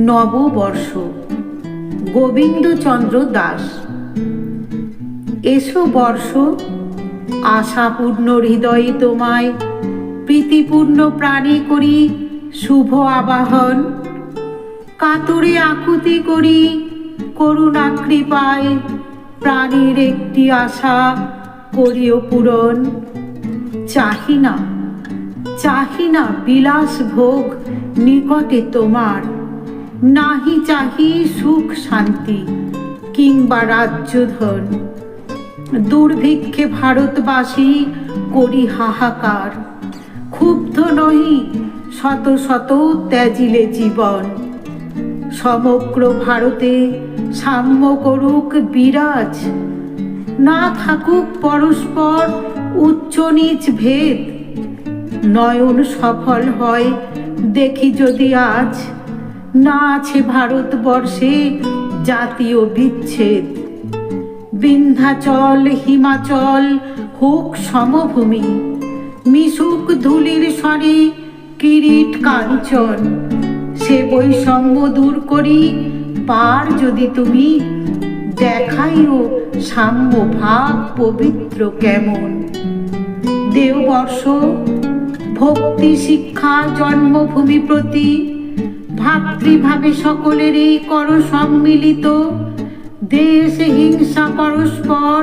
নববর্ষ। গোবিন্দচন্দ্র দাস। এসো বর্ষ, আশাপূর্ণ হৃদয়ে তোমায় প্রীতিপূর্ণ প্রাণে করি শুভ আবাহন। কাতরে আকুতি করি করুণা কৃপায়, প্রাণের একটি আশা করিও পূরণ। চাহি না বিলাস ভোগ নিকটে তোমার, নাহি চাহি সুখ শান্তি কিংবা রাজ্যধন। দুর্ভিক্ষে ভারতবাসী করি হাহাকার, ক্ষুব্ধ নহি শত শত ত্যাজিলে জীবন। সমগ্র ভারতে সাম্য করুক বিরাজ, না থাকুক পরস্পর উচ্চ নীচ ভেদ। নয়ন সফল হয় দেখি যদি আজ, না আছে ভারতবর্ষে জাতীয় বিচ্ছেদ। বিন্ধ্যাচল হিমাচল হোক সমভূমি, মিশুক ধূলির স্বরে কিরীট কাঞ্চন। সে বৈষম্য দূর করি পার যদি তুমি, দেখাইও সাম্য ভাব পবিত্র কেমন। দেববর্ষ ভক্তি শিক্ষা জন্মভূমি প্রতি, ভাতৃভাবে সকলেরই কর সম্মিলিত। দেশ হিংসা পরস্পর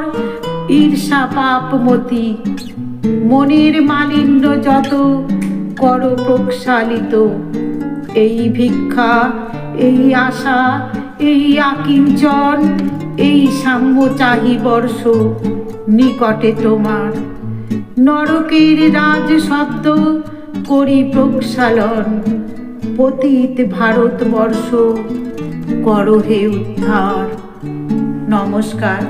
ঈর্ষা পাপমতি, মনের মালিন্য যত কর প্রক্ষালিত। এই ভিক্ষা, এই আশা, এই আকিঞ্চন, এই সাম্য চাহি বর্ষ নিকটে তোমার। নরকের রাজ শব্দ করি প্রক্ষালন, পতিত ভারতবর্ষ করো হে উদ্ধার। নমস্কার।